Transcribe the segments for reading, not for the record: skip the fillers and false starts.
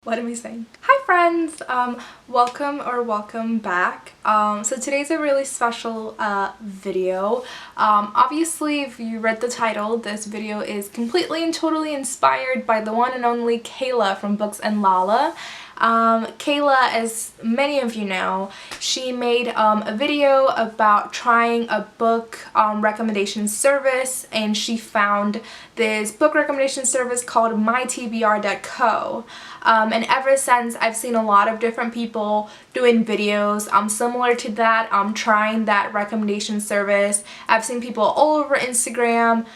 What am I saying? Hi friends! Welcome back. So today's a really special video. Obviously, if you read the title, this video is completely and totally inspired by the one and only Kayla from Books and Lala. Kayla, as many of you know, she made a video about trying a book recommendation service, and she found this book recommendation service called mytbr.co. And ever since, I've seen a lot of different people doing videos similar to that, trying that recommendation service. I've seen people all over Instagram,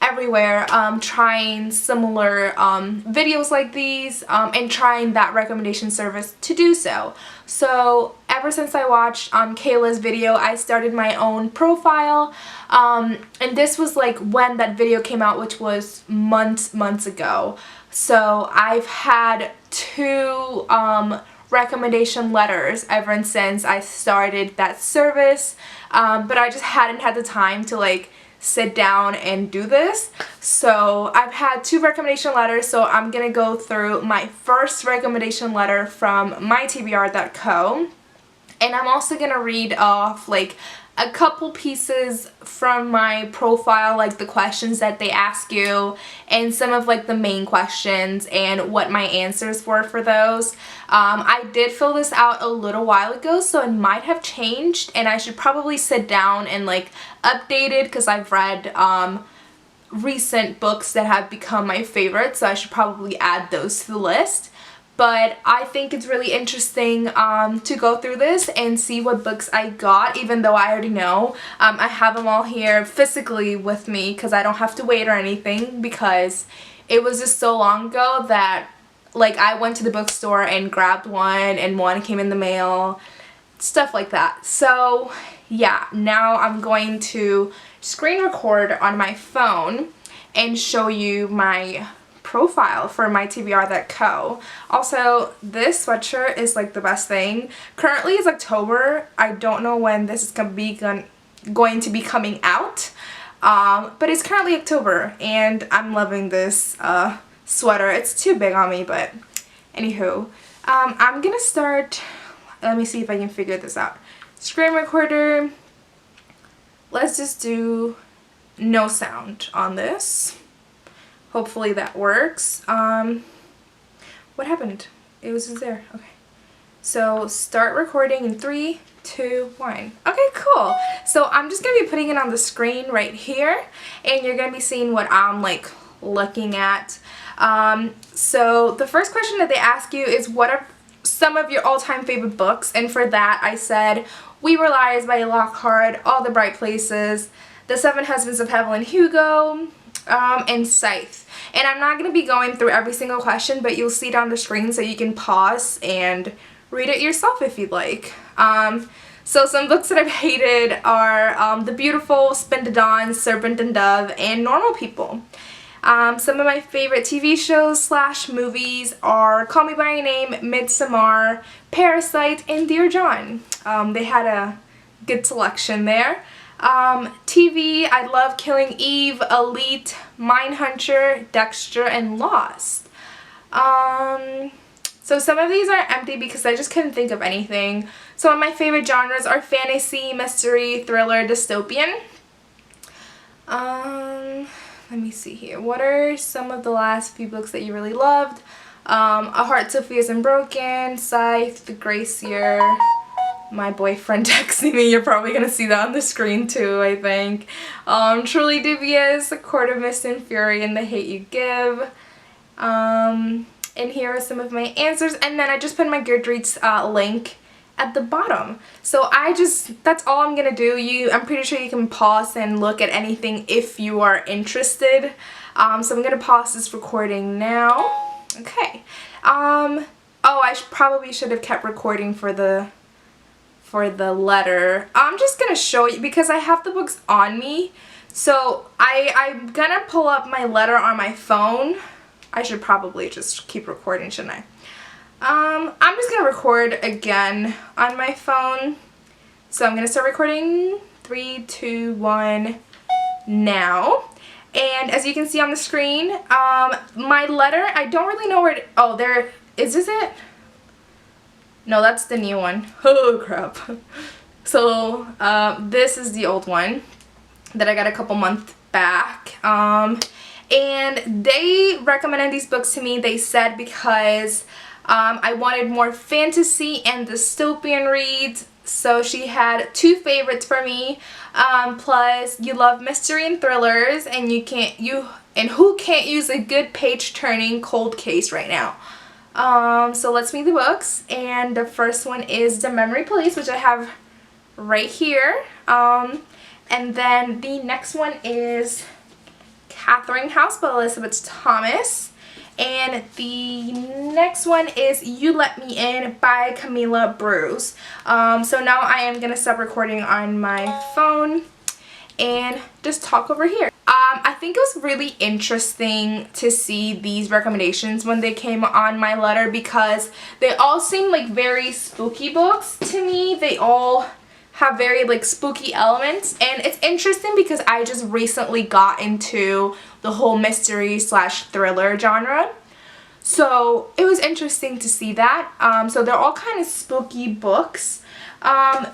everywhere, trying similar videos like these and trying that recommendation service to do so. So ever since I watched Kayla's video, I started my own profile, and this was like when that video came out, which was months ago. So I've had two recommendation letters ever since I started that service, but I just hadn't had the time to like sit down and do this. So I've had two recommendation letters, so I'm gonna go through my first recommendation letter from mytbr.co, and I'm also gonna read off like a couple pieces from my profile, like the questions that they ask you and some of like the main questions and what my answers were for those. I did fill this out a little while ago, so it might have changed, and I should probably sit down and like update it because I've read recent books that have become my favorites, so I should probably add those to the list. But I think it's really interesting to go through this and see what books I got, even though I already know. I have them all here physically with me because I don't have to wait or anything, because it was just so long ago that like I went to the bookstore and grabbed one and one came in the mail, stuff like that. So yeah, now I'm going to screen record on my phone and show you my profile for mytbr.co. Also, this sweatshirt is like the best thing. Currently it's October. I don't know when this is going to be coming out, but it's currently October and I'm loving this sweater. It's too big on me, but anywho, I'm gonna start. Let me see if I can figure this out. Screen recorder. Let's just do no sound on this. Hopefully that works. What happened? It was just there. Okay. So start recording in 3, 2, 1. Okay, cool. So I'm just going to be putting it on the screen right here, and you're going to be seeing what I'm like looking at. So the first question that they ask you is, what are some of your all-time favorite books? And for that I said We Were Liars by Lockhart, All the Bright Places, The Seven Husbands of Evelyn Hugo, and Scythe. And I'm not going to be going through every single question, but you'll see it on the screen so you can pause and read it yourself if you'd like. So some books that I've hated are The Beautiful, Spin to Dawn, Serpent and Dove, and Normal People. Some of my favorite TV shows / movies are Call Me By Your Name, Midsommar, Parasite, and Dear John. They had a good selection there. TV, I love Killing Eve, Elite, Mindhunter, Dexter, and Lost. So some of these are empty because I just couldn't think of anything. Some of my favorite genres are fantasy, mystery, thriller, dystopian. Let me see here. What are some of the last few books that you really loved? A Heart So Fierce and Broken, Scythe, The Gracier. My boyfriend texting me, you're probably going to see that on the screen too, I think. Truly Devious, A Court of Mist and Fury, and The Hate You Give. And here are some of my answers, and then I just put my Goodreads link at the bottom. So that's all I'm going to do. I'm pretty sure you can pause and look at anything if you are interested. So I'm going to pause this recording now. Okay. Oh, I probably should have kept recording for the letter. I'm just gonna show you because I have the books on me, so I'm gonna pull up my letter on my phone. I should probably just keep recording, shouldn't I? I'm just gonna record again on my phone, so I'm gonna start recording. 3, 2, 1 now. And as you can see on the screen, my letter, I don't really know where oh, there Is this it? No, that's the new one. Oh crap. So this is the old one that I got a couple months back. And they recommended these books to me, they said, because I wanted more fantasy and dystopian reads. So she had two favorites for me. Plus, you love mystery and thrillers, and who can't use a good page-turning cold case right now? So let's read the books. And the first one is The Memory Police, which I have right here. And then the next one is Catherine House by Elizabeth Thomas. And the next one is You Let Me In by Camilla Bruce. So now I am going to stop recording on my phone and just talk over here. I think it was really interesting to see these recommendations when they came on my letter, because they all seem like very spooky books to me. They all have very like spooky elements, and it's interesting because I just recently got into the whole mystery slash thriller genre, so it was interesting to see that. So they're all kind of spooky books. The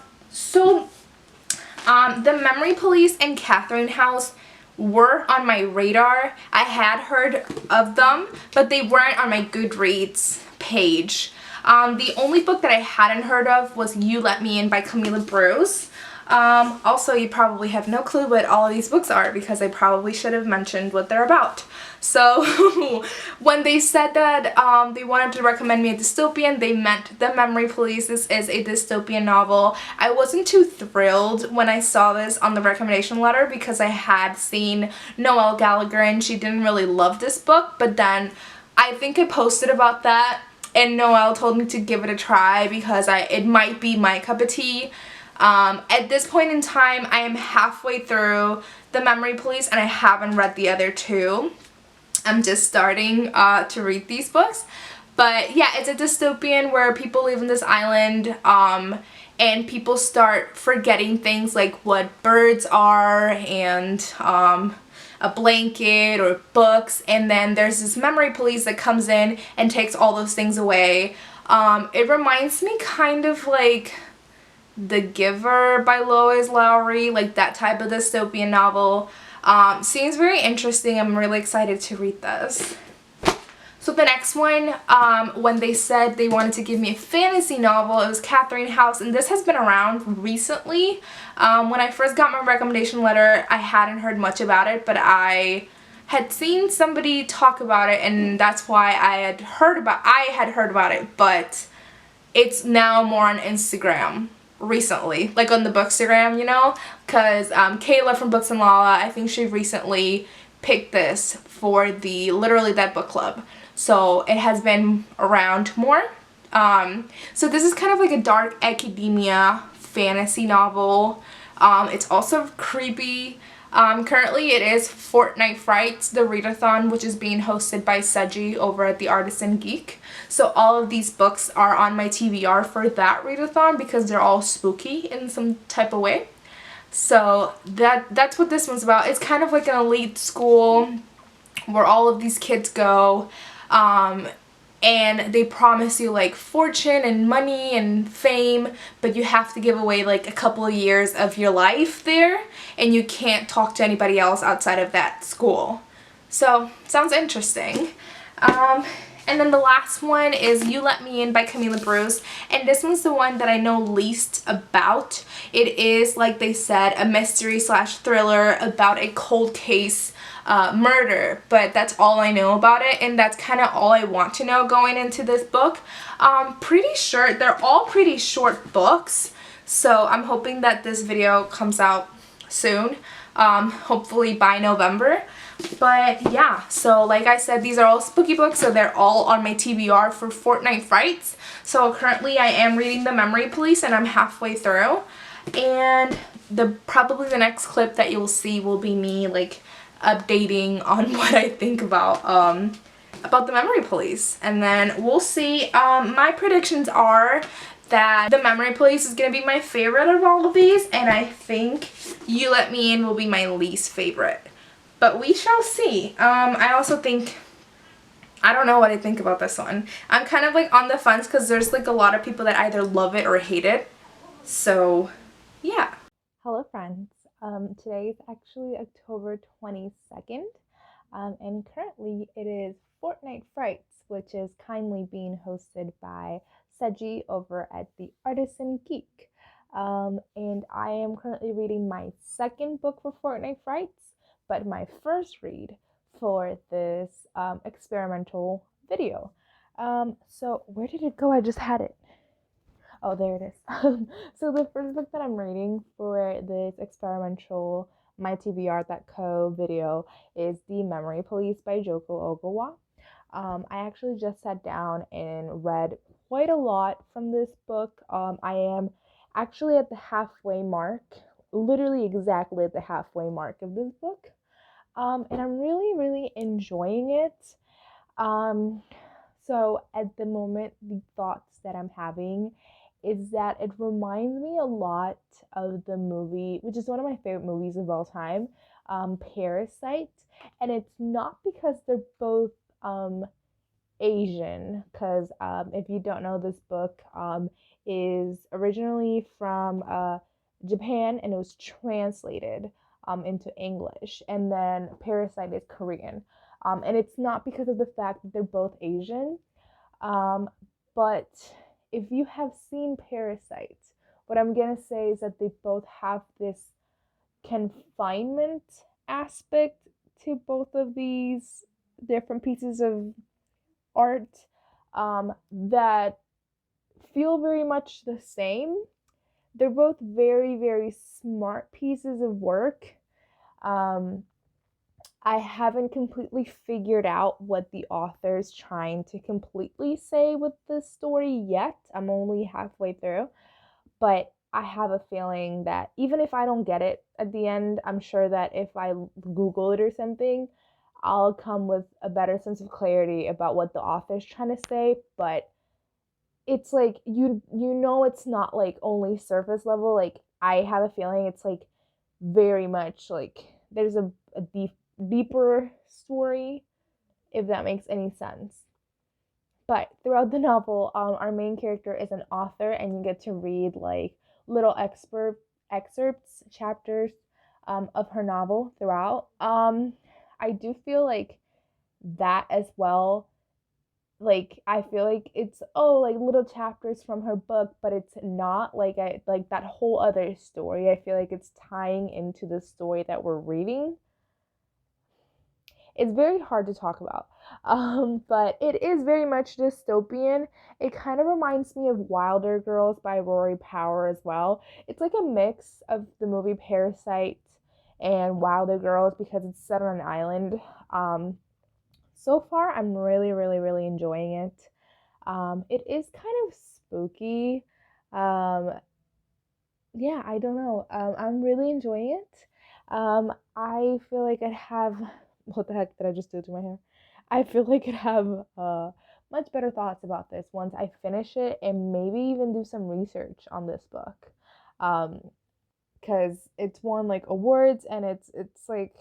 Memory Police and Catherine House were on my radar. I had heard of them, but they weren't on my Goodreads page. The only book that I hadn't heard of was You Let Me In by Camilla Bruce. Also, you probably have no clue what all of these books are, because I probably should have mentioned what they're about. So when they said that they wanted to recommend me a dystopian, they meant The Memory Police. This is a dystopian novel. I wasn't too thrilled when I saw this on the recommendation letter, because I had seen Noelle Gallagher and she didn't really love this book, but then I think I posted about that and Noelle told me to give it a try because it might be my cup of tea. At this point in time, I am halfway through The Memory Police and I haven't read the other two. I'm just starting to read these books. But yeah, it's a dystopian where people live in this island and people start forgetting things like what birds are and a blanket or books, and then there's this memory police that comes in and takes all those things away. It reminds me kind of like The Giver by Lois Lowry, like that type of dystopian novel. Seems very interesting. I'm really excited to read this. So the next one, when they said they wanted to give me a fantasy novel, it was Catherine House, and this has been around recently. When I first got my recommendation letter, I hadn't heard much about it, but I had seen somebody talk about it, and that's why I had heard about it, but it's now more on Instagram recently, like on the Bookstagram, you know, because Kayla from Books and Lala, I think she recently picked this for the Literally That book club. So it has been around more. So this is kind of like a dark academia fantasy novel. It's also creepy. Currently it is Fortnite Frights, the readathon, which is being hosted by Seji over at the Artisan Geek. So all of these books are on my TBR for that readathon because they're all spooky in some type of way. So that's what this one's about. It's kind of like an elite school where all of these kids go. And they promise you like fortune and money and fame, but you have to give away like a couple of years of your life there, and you can't talk to anybody else outside of that school. So sounds interesting. And then the last one is You Let Me In by Camilla Bruce, and this one's the one that I know least about. It is, like they said, a mystery slash thriller about a cold case murder, but that's all I know about it, and that's kind of all I want to know going into this book. Pretty sure they're all pretty short books, so I'm hoping that this video comes out soon, hopefully by November. But yeah, so like I said, these are all spooky books, so they're all on my TBR for Fortnite Frights. So currently I am reading The Memory Police and I'm halfway through, and probably the next clip that you'll see will be me like updating on what I think about The Memory Police. And then we'll see. My predictions are that The Memory Police is going to be my favorite of all of these, and I think You Let Me In will be my least favorite. But we shall see. I also think I don't know what I think about this one. I'm kind of like on the fence because there's like a lot of people that either love it or hate it. So, yeah. Hello, friends. Today is actually October 22nd, and currently it is Fortnite Frights, which is kindly being hosted by Seji over at the Artisan Geek. And I am currently reading my second book for Fortnite Frights, but my first read for this experimental video. So where did it go? I just had it. Oh, there it is. So the first book that I'm reading for this experimental My TBR.co video is The Memory Police by Joko Ogawa. I actually just sat down and read quite a lot from this book. I am actually at the halfway mark, literally exactly at the halfway mark of this book. And I'm really, really enjoying it. Um, so at the moment, the thoughts that I'm having is that it reminds me a lot of the movie, which is one of my favorite movies of all time, Parasite. And it's not because they're both Asian, because if you don't know, this book is originally from Japan and it was translated into English, and then Parasite is Korean. And it's not because of the fact that they're both Asian, but if you have seen Parasite, what I'm gonna say is that they both have this confinement aspect to both of these different pieces of art that feel very much the same. They're both very, very smart pieces of work. Um, I haven't completely figured out what the author is trying to completely say with this story yet. I'm only halfway through, but I have a feeling that even if I don't get it at the end, I'm sure that if I Google it or something, I'll come with a better sense of clarity about what the author is trying to say. But it's like you know it's not like only surface level. Like I have a feeling it's like very much like there's a deeper story, if that makes any sense. But throughout the novel, our main character is an author, and you get to read like little excerpts, chapters of her novel throughout. I do feel like that as well. Like I feel like it's like little chapters from her book, but it's not like I like that whole other story. I feel like it's tying into the story that we're reading. It's very hard to talk about, but it is very much dystopian. It kind of reminds me of Wilder Girls by Rory Power as well. It's like a mix of the movie Parasite and Wilder Girls because it's set on an island. So far, I'm really, really, really enjoying it. It is kind of spooky. Um, yeah, I don't know. I'm really enjoying it. I feel like I'd have what the heck did I just do to my hair? I feel like I'd have much better thoughts about this once I finish it and maybe even do some research on this book. Because it's won like awards and it's like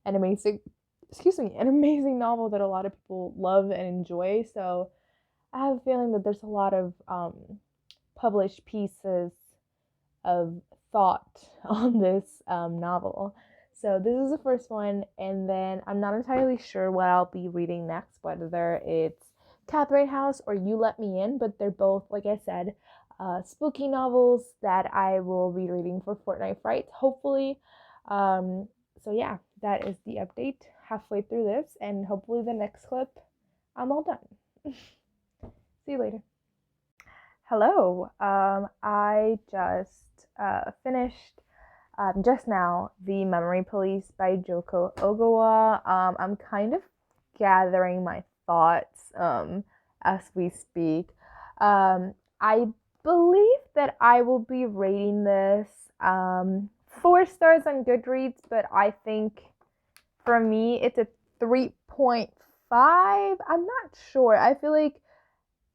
an amazing an amazing novel that a lot of people love and enjoy. So I have a feeling that there's a lot of published pieces of thought on this novel. So this is the first one, and then I'm not entirely sure what I'll be reading next, whether it's Catherine House or You Let Me In, but they're both, like I said, spooky novels that I will be reading for Fortnite Frights, hopefully. So yeah, that is the update halfway through this, and hopefully the next clip, I'm all done. See you later. Hello. I just finished just now The Memory Police by Joko Ogawa. I'm kind of gathering my thoughts as we speak. I believe that I will be rating this 4 stars on Goodreads, but I think for me it's a 3.5. I'm not sure. I feel like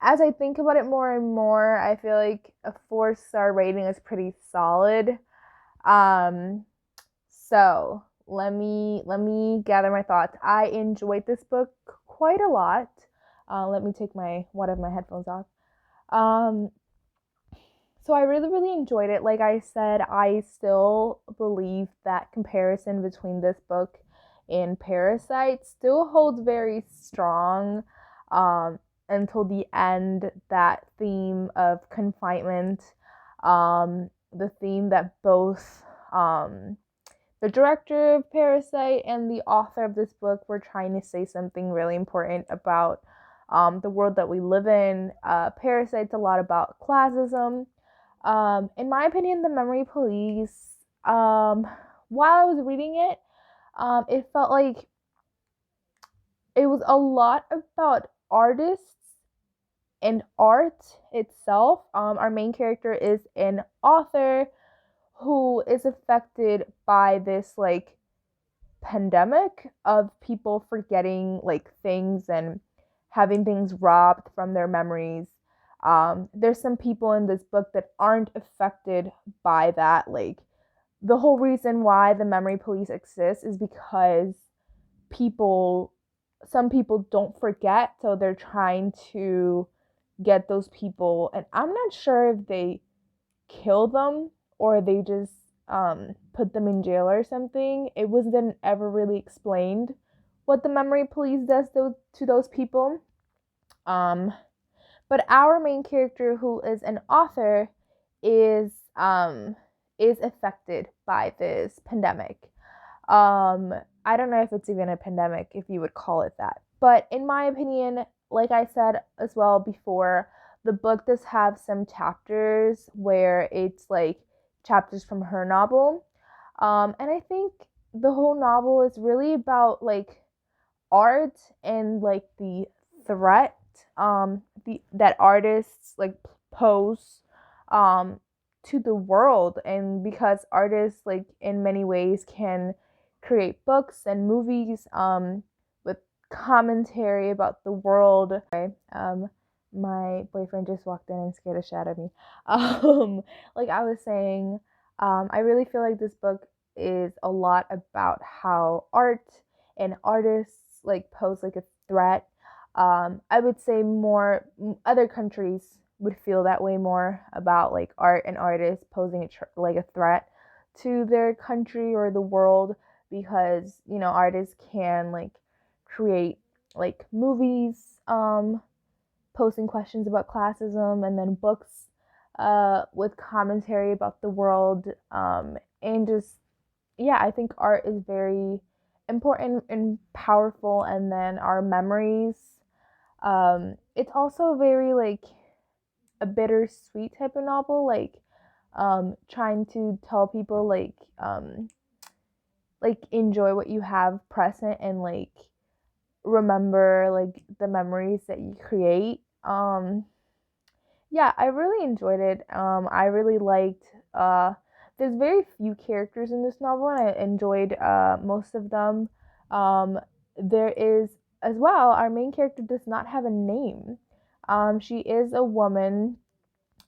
as I think about it more and more, I feel like a 4-star rating is pretty solid. Um, so let me gather my thoughts. I enjoyed this book quite a lot. Let me take one of my headphones off. So I really enjoyed it. Like I said, I still believe that comparison between this book and Parasite still holds very strong until the end. That theme of confinement, the theme that both the director of Parasite and the author of this book were trying to say something really important about the world that we live in. Parasite's a lot about classism. In my opinion, The Memory Police, while I was reading it, it felt like it was a lot about artists and art itself. Our main character is an author who is affected by this like pandemic of people forgetting like things and having things robbed from their memories. There's some people in this book that aren't affected by that. Like the whole reason why the memory police exists is because some people don't forget, so they're trying to get those people. And I'm not sure if they kill them or they just put them in jail or something. It wasn't ever really explained what the memory police does to those people. But our main character, who is an author, is affected by this pandemic. I don't know if it's even a pandemic, if you would call it that. But in my opinion, like I said as well before, the book does have some chapters where it's like chapters from her novel. And I think the whole novel is really about like art and like the threat that artists like pose to the world. And because artists like in many ways can create books and movies with commentary about the world. My boyfriend just walked in and scared the shit out of me. Like I was saying, I really feel like this book is a lot about how art and artists like pose like a threat. I would say more other countries would feel that way more about like art and artists posing like a threat to their country or the world, because you know artists can like create like movies posing questions about classism, and then books with commentary about the world, and just yeah, I think art is very important and powerful. And then our memories, it's also very like a bittersweet type of novel, like trying to tell people like enjoy what you have present and like remember like the memories that you create. Yeah, I really enjoyed it. I really liked there's very few characters in this novel, and I enjoyed most of them. There is as well, our main character does not have a name. She is a woman,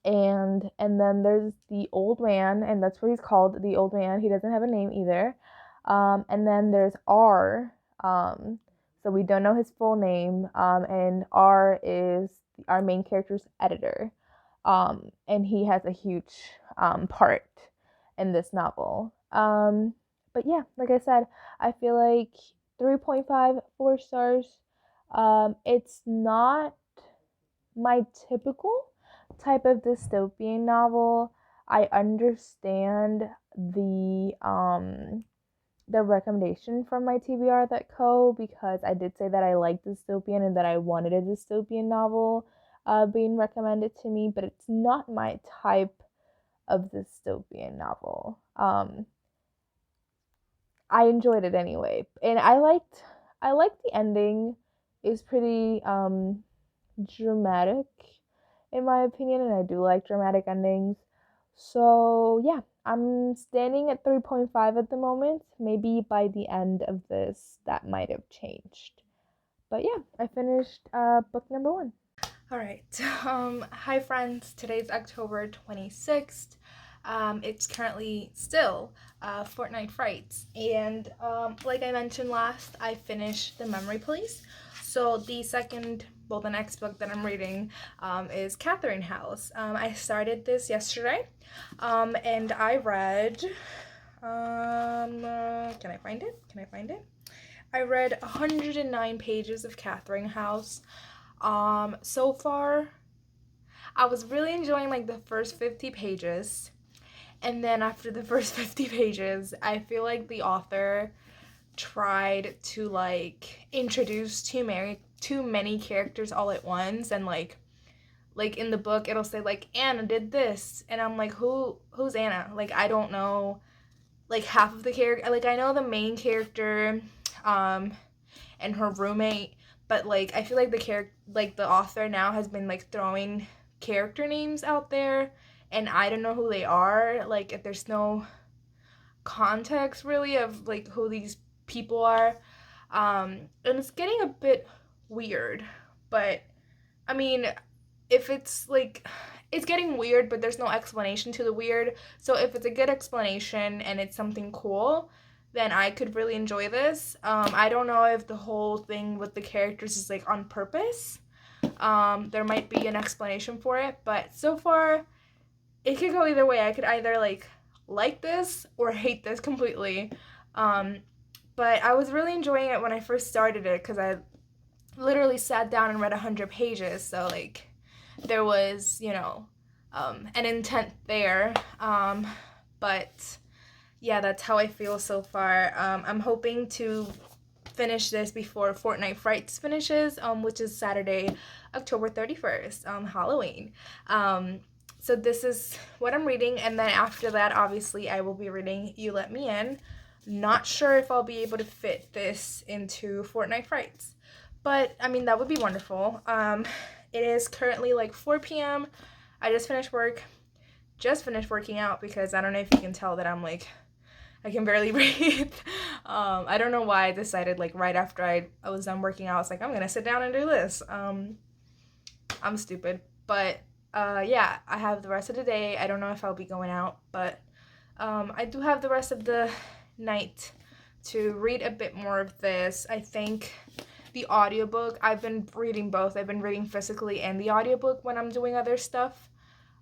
and then there's the old man, and that's what he's called, the old man. He doesn't have a name either. And then there's R. So we don't know his full name. And R is our main character's editor. And he has a huge part in this novel. But yeah, like I said, I feel like 3.5, 4 stars. It's not my typical type of dystopian novel. I understand the recommendation from my TBR.co, because I did say that I like dystopian and that I wanted a dystopian novel being recommended to me, but it's not my type of dystopian novel. I enjoyed it anyway, and I liked the ending. It was pretty dramatic in my opinion, and I do like dramatic endings. So yeah, I'm standing at 3.5 at the moment. Maybe by the end of this that might have changed. But yeah, I finished book number 1. All right. Hi friends. Today's October 26th. It's currently still Fortnite Frights, and like I mentioned last, I finished The Memory Police. So the next book that I'm reading is Catherine House. I started this yesterday, and I read, can I find it? I read 109 pages of Catherine House. So far, I was really enjoying like the first 50 pages. And then after the first 50 pages, I feel like the author tried to like introduce too many characters all at once, and like in the book it'll say like Anna did this, and I'm like, who's Anna? Like, I don't know like half of the character. Like, I know the main character and her roommate, but like I feel like the author now has been like throwing character names out there, and I don't know who they are. Like, if there's no context really of like who these people are, and it's getting a bit weird. But I mean, if it's like, it's getting weird but there's no explanation to the weird, so if it's a good explanation and it's something cool, then I could really enjoy this. I don't know if the whole thing with the characters is like on purpose. There might be an explanation for it, but so far it could go either way. I could either like this or hate this completely. But I was really enjoying it when I first started it because I literally sat down and read 100 pages. So like there was, an intent there. But yeah, that's how I feel so far. I'm hoping to finish this before Fortnite Frights finishes, which is Saturday, October 31st, Halloween. So this is what I'm reading, and then after that, obviously, I will be reading You Let Me In. Not sure if I'll be able to fit this into Fortnite Frights, but I mean, that would be wonderful. It is currently like 4 p.m. I just finished working out because I don't know if you can tell that I'm like, I can barely breathe. I don't know why I decided like right after I was done working out, I was like, I'm gonna sit down and do this. I'm stupid, but yeah, I have the rest of the day. I don't know if I'll be going out, but I do have the rest of the night to read a bit more of this. I think the audiobook, I've been reading both. I've been reading physically and the audiobook when I'm doing other stuff.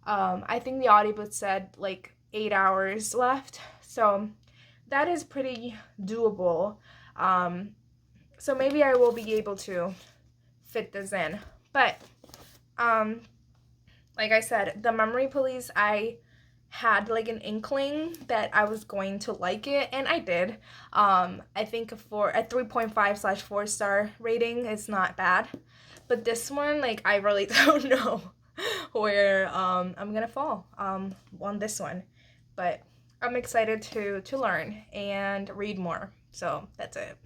I think the audiobook said like 8 hours left, so that is pretty doable. So maybe I will be able to fit this in. But like I said, The Memory Police, I had like an inkling that I was going to like it, and I did. I think a 3.5/4-star rating is not bad. But this one, like, I really don't know where I'm gonna fall on this one. But I'm excited to learn and read more. So that's it.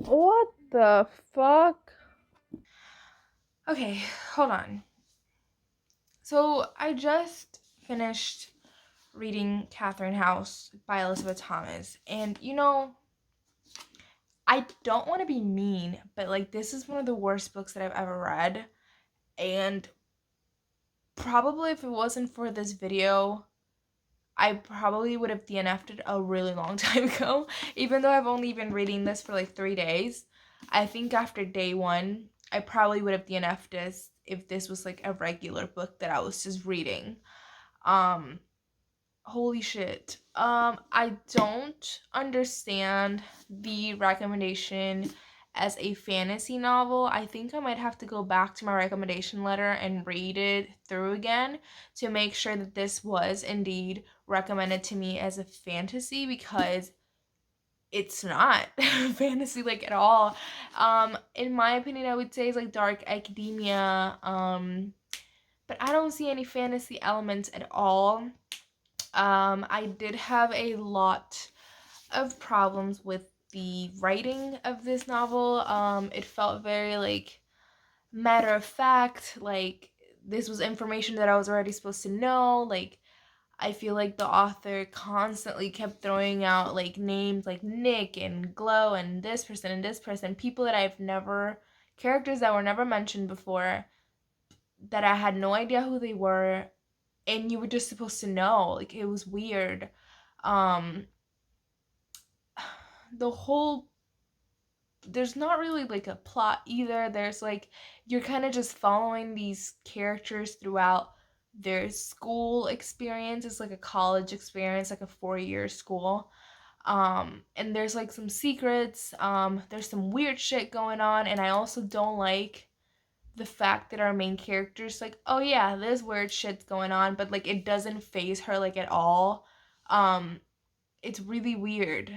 What the fuck? Okay, hold on. So I just finished reading Catherine House by Elizabeth Thomas, and I don't want to be mean, but like, this is one of the worst books that I've ever read, and probably if it wasn't for this video, I probably would have DNF'd it a really long time ago. Even though I've only been reading this for like 3 days, I think after day 1, I probably would have DNF'd this if this was like a regular book that I was just reading. Holy shit. I don't understand the recommendation as a fantasy novel. I think I might have to go back to my recommendation letter and read it through again to make sure that this was indeed recommended to me as a fantasy, because it's not fantasy like at all. In my opinion, I would say it's like dark academia. But I don't see any fantasy elements at all. I did have a lot of problems with the writing of this novel. It felt very like matter of fact, like this was information that I was already supposed to know. Like I feel like the author constantly kept throwing out like names like Nick and Glow and this person, people that I've never, characters that were never mentioned before, that I had no idea who they were, and you were just supposed to know. Like it was weird. Um the whole there's not really like a plot either. There's like you're kind of just following these characters throughout their school experience. It's like a college experience, like a 4-year school. And there's like some secrets. There's some weird shit going on, and I also don't like the fact that our main character's like, oh yeah, there's weird shit going on, but like it doesn't phase her like at all. Um, it's really weird.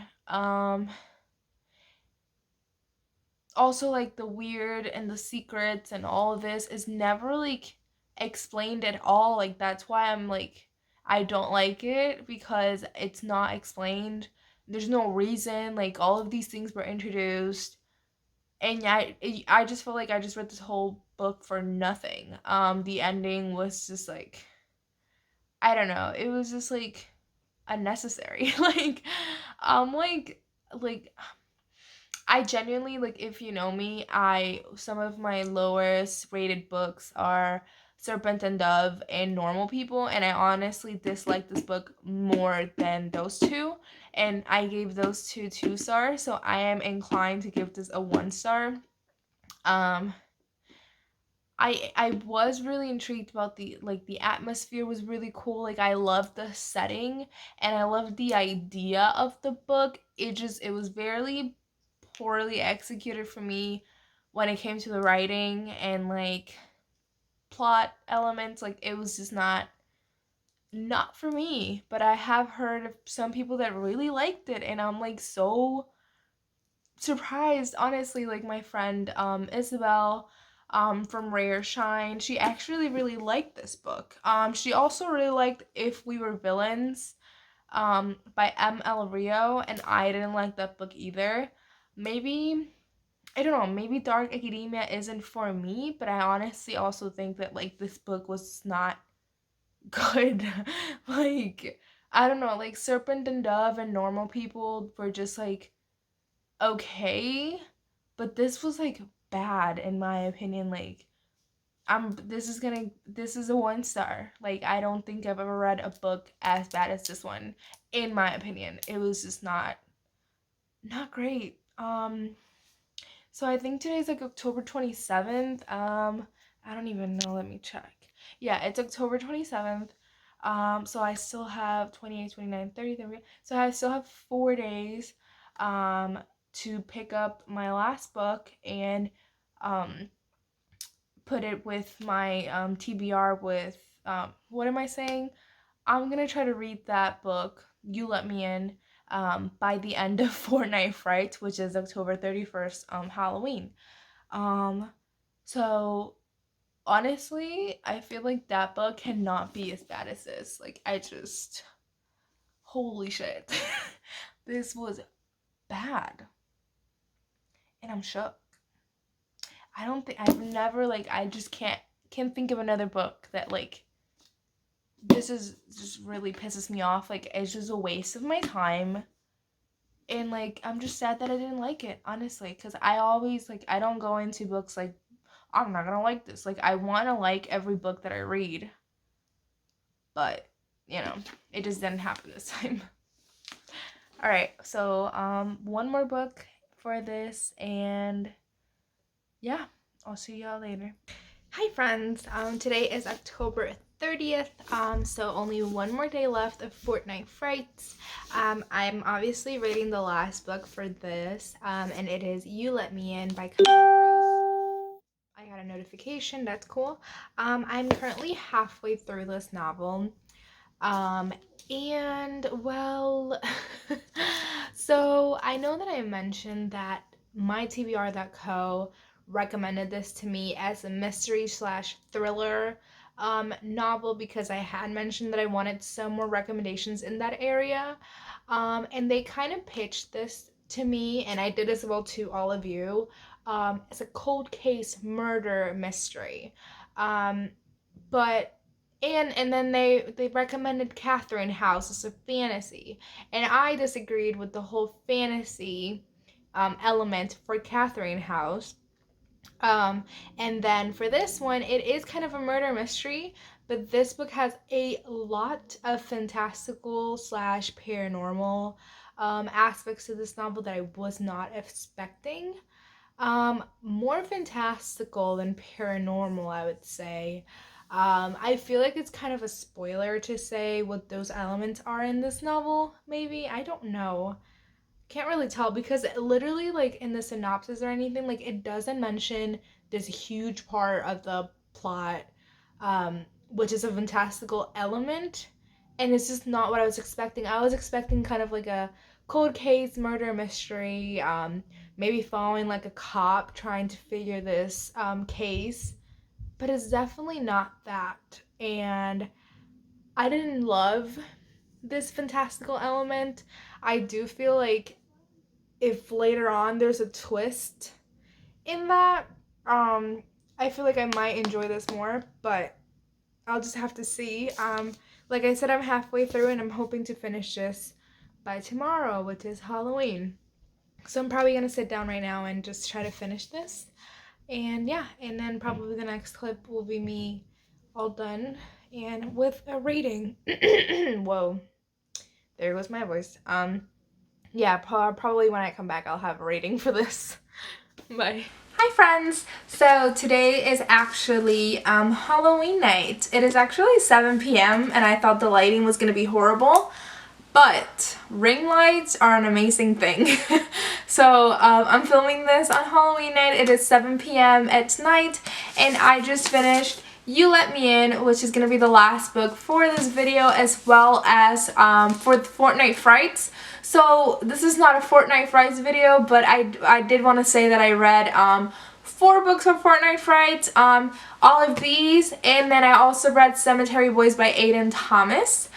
Also like the weird and the secrets and all of this is never like explained at all. Like that's why I'm like I don't like it, because it's not explained. There's no reason. Like all of these things were introduced, and yeah, I just feel like I just read this whole book for nothing. The ending was just like, I don't know. It was just like unnecessary. Like I genuinely, like, if you know me, some of my lowest rated books are Serpent and Dove and Normal People, and I honestly dislike this book more than those two, and I gave those two 2 stars, so I am inclined to give this a 1 star. Um, I was really intrigued about the atmosphere was really cool. Like I loved the setting and I loved the idea of the book. It was very poorly executed for me when it came to the writing and like plot elements. Like it was just not for me. But I have heard of some people that really liked it, and I'm like so surprised, honestly. Like my friend Isabel from Rare Shine, she actually really liked this book. She also really liked If We Were Villains by M.L. Rio, and I didn't like that book either. Maybe, I don't know, maybe dark academia isn't for me, but I honestly also think that like this book was not good. Like I don't know, like Serpent and Dove and Normal People were just like okay, but this was like bad in my opinion. Like this is a 1 star. Like I don't think I've ever read a book as bad as this one, in my opinion. It was just not great. So I think today's like October 27th. I don't even know, let me check. Yeah, it's October 27th. So I still have 28, 29, 30, 30. So I still have 4 days to pick up my last book and um put it with my TBR with what am I saying? I'm gonna try to read that book, You Let Me In, by the end of Fortnite Fright, which is October 31st, Halloween. Um, so honestly, I feel like that book cannot be as bad as this. Like, holy shit. This was bad. And I'm shook. I've never, like, I just can't think of another book that, like, this is just really pisses me off. Like it's just a waste of my time, and like I'm just sad that I didn't like it, honestly, because I always like I don't go into books like I'm not gonna like this. Like I want to like every book that I read, but you know it just didn't happen this time. All right, so one more book for this, and yeah, I'll see y'all later. Hi friends, today is October 30th, so only one more day left of Fortnite Frights. I'm obviously reading the last book for this, and it is You Let Me In by Bruce. I got a notification, that's cool. I'm currently halfway through this novel, and well, So I know that I mentioned that my TBR.co recommended this to me as a mystery slash thriller novel because I had mentioned that I wanted some more recommendations in that area. And they kind of pitched this to me, and I did as well to all of you, as a cold case murder mystery. Um, but and then they recommended Catherine House as a fantasy, and I disagreed with the whole fantasy element for Catherine House. Um, and then for this one, it is kind of a murder mystery, but this book has a lot of fantastical slash paranormal aspects to this novel that I was not expecting. More fantastical than paranormal, I would say. I feel like it's kind of a spoiler to say what those elements are in this novel, maybe. I don't know. Can't really tell because literally, like, in the synopsis or anything, like, it doesn't mention this huge part of the plot, which is a fantastical element. And it's just not what I was expecting. I was expecting kind of like a cold case murder mystery, maybe following like a cop trying to figure this case. But it's definitely not that. And I didn't love this fantastical element. I do feel like if later on there's a twist in that, I feel like I might enjoy this more, but I'll just have to see. Like I said, I'm halfway through and I'm hoping to finish this by tomorrow, which is Halloween. So I'm probably gonna sit down right now and just try to finish this. And yeah, and then probably the next clip will be me all done and with a rating. Whoa, there goes my voice. Yeah, probably when I come back I'll have a rating for this. Bye. Hi friends! So today is actually Halloween night. It is actually 7 p.m. and I thought the lighting was gonna be horrible, but ring lights are an amazing thing. So I'm filming this on Halloween night. It is 7 p.m. at night and I just finished You Let Me In, which is going to be the last book for this video, as well as for the Fortnite Frights. So this is not a Fortnite Frights video, but I did want to say that I read 4 books of Fortnite Frights, all of these, and then I also read Cemetery Boys by Aiden Thomas.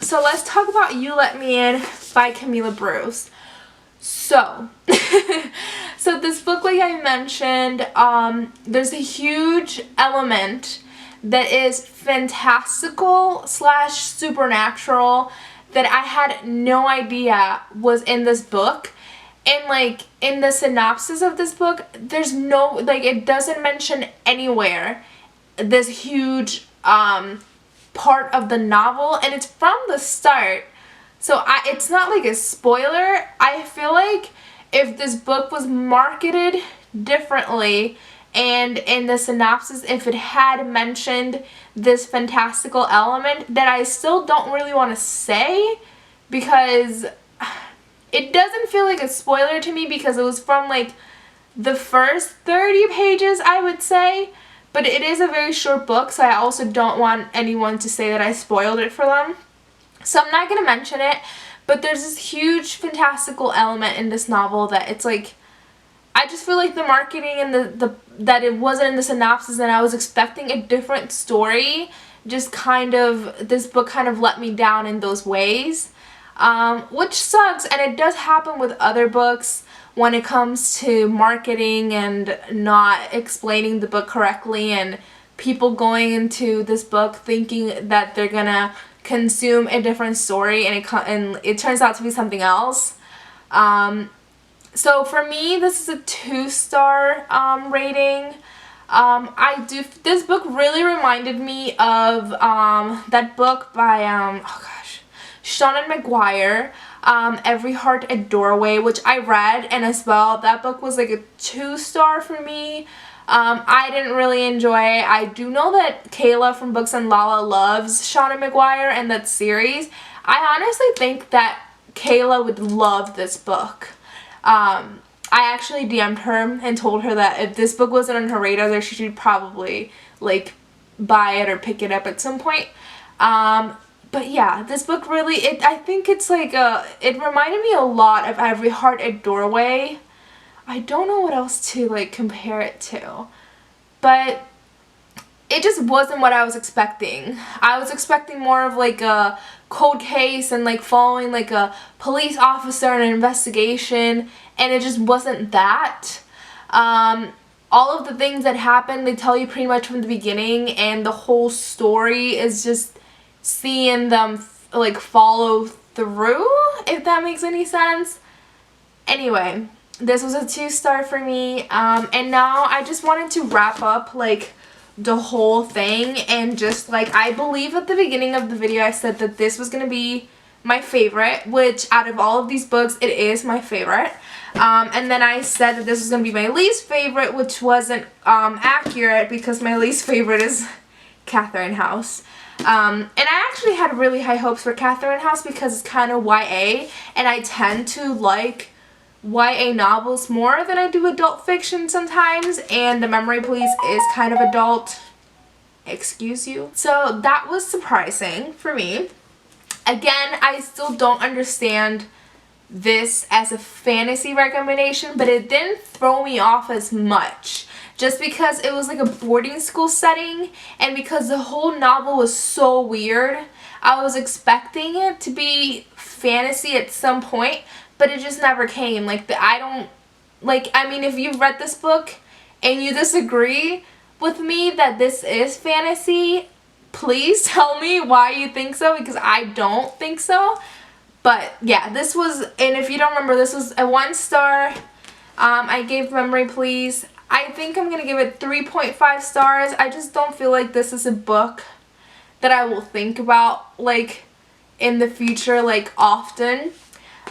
So let's talk about You Let Me In by Camila Bruce. So, so this book, like I mentioned, there's a huge element that is fantastical slash supernatural that I had no idea was in this book. And like in the synopsis of this book, there's no, like, it doesn't mention anywhere this huge part of the novel, and it's from the start. So it's not like a spoiler. I feel like if this book was marketed differently and in the synopsis, if it had mentioned this fantastical element that I still don't really want to say, because it doesn't feel like a spoiler to me because it was from like the first 30 pages, I would say. But it is a very short book, so I also don't want anyone to say that I spoiled it for them. So I'm not going to mention it, but there's this huge fantastical element in this novel that it's like, I just feel like the marketing and that it wasn't in the synopsis and I was expecting a different story, just kind of, this book kind of let me down in those ways, which sucks. And it does happen with other books when it comes to marketing and not explaining the book correctly, and people going into this book thinking that they're gonna consume a different story and it turns out to be something else. So for me, this is a 2-star rating. This book really reminded me of that book by oh gosh, Sean McGuire, Every Heart a Doorway, which I read, and as well that book was like a 2-star for me. I didn't really enjoy it. I do know that Kayla from Books and Lala loves Sean McGuire and that series. I honestly think that Kayla would love this book. I actually DM'd her and told her that if this book wasn't on her radar, that she should probably like buy it or pick it up at some point. But yeah, this book really, I think it's like it reminded me a lot of Every Heart a Doorway. I don't know what else to like compare it to, but it just wasn't what I was expecting. I was expecting more of like a cold case and like following like a police officer in an investigation, and it just wasn't that. All of the things that happen, they tell you pretty much from the beginning, and the whole story is just seeing them like follow through, if that makes any sense. Anyway, this was a 2-star for me, and now I just wanted to wrap up like the whole thing, and just like, I believe at the beginning of the video I said that this was gonna be my favorite, which out of all of these books it is my favorite. And then I said that this was gonna be my least favorite, which wasn't accurate, because my least favorite is Catherine House. And I actually had really high hopes for Catherine House because it's kind of YA, and I tend to like YA novels more than I do adult fiction sometimes, and The Memory Police is kind of adult. Excuse you. So that was surprising for me. Again, I still don't understand this as a fantasy recommendation, but it didn't throw me off as much, just because it was like a boarding school setting, and because the whole novel was so weird. I was expecting it to be fantasy at some point, but it just never came. Like, I mean, if you've read this book and you disagree with me that this is fantasy, please tell me why you think so, because I don't think so. But yeah, this was, and if you don't remember, this was a 1-star. I gave Memory Please. I think I'm gonna give it 3.5 stars. I just don't feel like this is a book that I will think about like in the future, like often.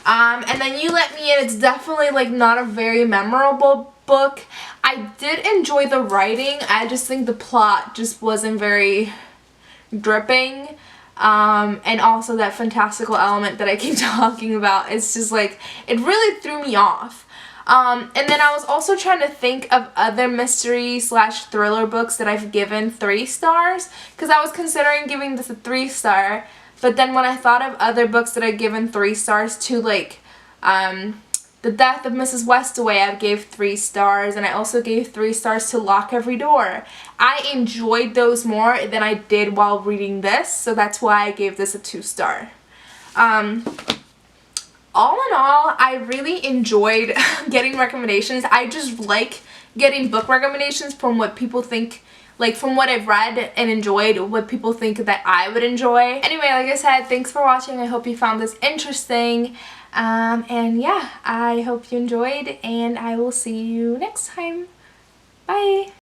And then You Let Me In, it's definitely like not a very memorable book. I did enjoy the writing. I just think the plot just wasn't very dripping. And also that fantastical element that I keep talking about. It's just like, it really threw me off. And then I was also trying to think of other mystery / thriller books that I've given 3 stars, because I was considering giving this a 3-star, but then when I thought of other books that I've given 3 stars to, like The Death of Mrs. Westaway, I gave 3 stars, and I also gave 3 stars to Lock Every Door. I enjoyed those more than I did while reading this, so that's why I gave this a 2-star. All in all, I really enjoyed getting recommendations. I just like getting book recommendations from what people think, like from what I've read and enjoyed, what people think that I would enjoy. Anyway, like I said, thanks for watching. I hope you found this interesting. And yeah, I hope you enjoyed, and I will see you next time. Bye!